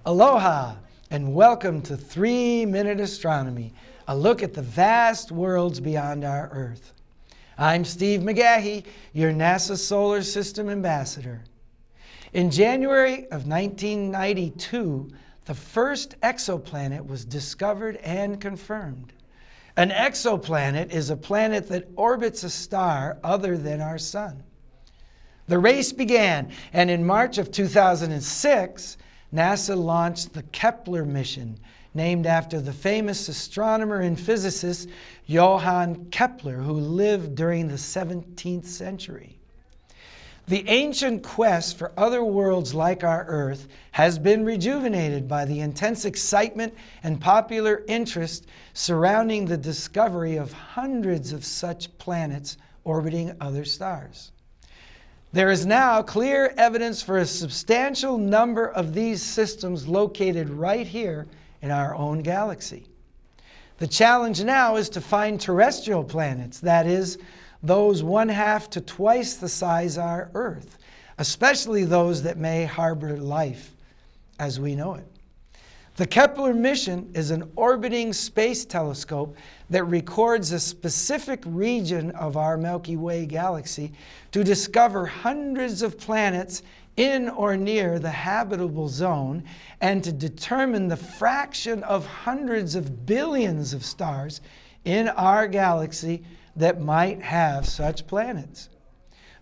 Aloha, and welcome to 3-Minute Astronomy, a look at the vast worlds beyond our Earth. I'm Steve McGaughey, your NASA Solar System Ambassador. In January of 1992, the first exoplanet was discovered and confirmed. An exoplanet is a planet that orbits a star other than our Sun. The race began, and in March of 2006, NASA launched the Kepler Mission, named after the famous astronomer and physicist Johann Kepler, who lived during the 17th century. The ancient quest for other worlds like our Earth has been rejuvenated by the intense excitement and popular interest surrounding the discovery of hundreds of such planets orbiting other stars. There is now clear evidence for a substantial number of these systems located right here in our own galaxy. The challenge now is to find terrestrial planets, that is, those 1/2 to twice the size of our Earth, especially those that may harbor life as we know it. The Kepler Mission is an orbiting space telescope that records a specific region of our Milky Way galaxy to discover hundreds of planets in or near the habitable zone and to determine the fraction of hundreds of billions of stars in our galaxy that might have such planets.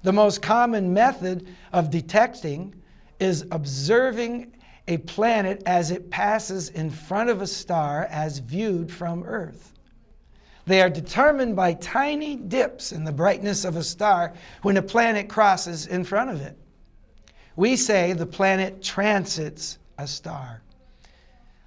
The most common method of detecting is observing a planet as it passes in front of a star as viewed from Earth. They are determined by tiny dips in the brightness of a star when a planet crosses in front of it. We say the planet transits a star.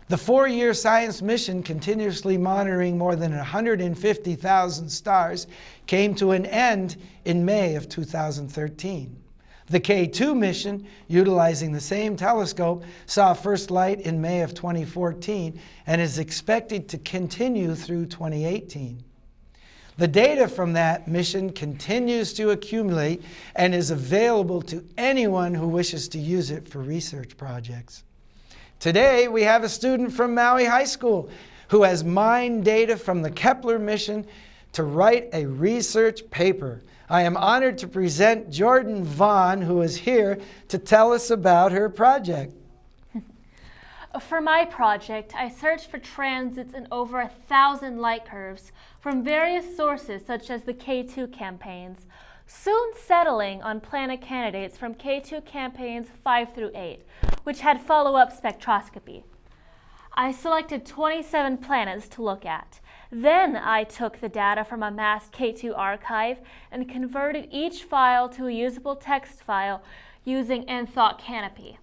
The 4-year science mission, continuously monitoring more than 150,000 stars, came to an end in May of 2013. The K2 mission, utilizing the same telescope, saw first light in May of 2014 and is expected to continue through 2018. The data from that mission continues to accumulate and is available to anyone who wishes to use it for research projects. Today, we have a student from Maui High School who has mined data from the Kepler mission to write a research paper. I am honored to present Jordan Vaughn, who is here to tell us about her project. For my project, I searched for transits in over 1,000 light curves from various sources such as the K2 campaigns, soon settling on planet candidates from K2 campaigns 5 through 8, which had follow-up spectroscopy. I selected 27 planets to look at. Then I took the data from a mass K2 archive and converted each file to a usable text file using nthought canopy.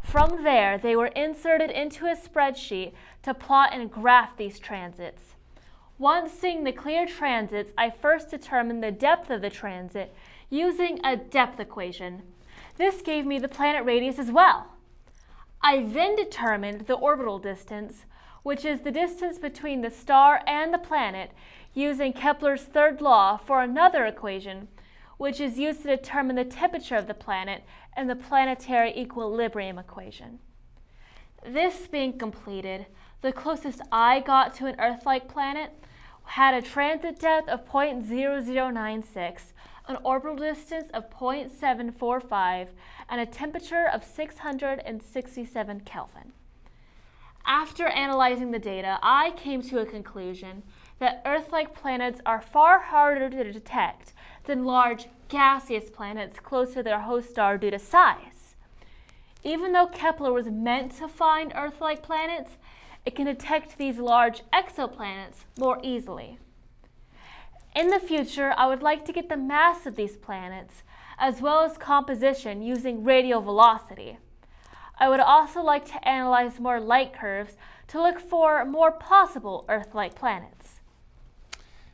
From there, they were inserted into a spreadsheet to plot and graph these transits. Once seeing the clear transits, I first determined the depth of the transit using a depth equation. This gave me the planet radius as well. I then determined the orbital distance, which is the distance between the star and the planet, using Kepler's third law for another equation, which is used to determine the temperature of the planet and the planetary equilibrium equation. This being completed, the closest I got to an Earth-like planet had a transit depth of 0.0096, an orbital distance of 0.745, and a temperature of 667 Kelvin. After analyzing the data, I came to a conclusion that Earth-like planets are far harder to detect than large gaseous planets close to their host star due to size. Even though Kepler was meant to find Earth-like planets, it can detect these large exoplanets more easily. In the future, I would like to get the mass of these planets, as well as composition using radial velocity. I would also like to analyze more light curves to look for more possible Earth-like planets.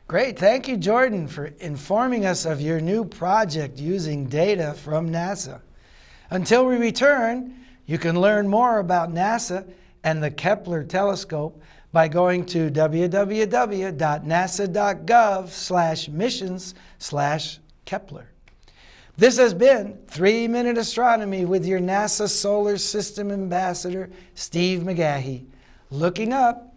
Great, thank you, Jordan, for informing us of your new project using data from NASA. Until we return, you can learn more about NASA and the Kepler telescope by going to www.nasa.gov/missions/Kepler. This has been 3 Minute Astronomy with your NASA Solar System Ambassador, Steve McGaughey. Looking up.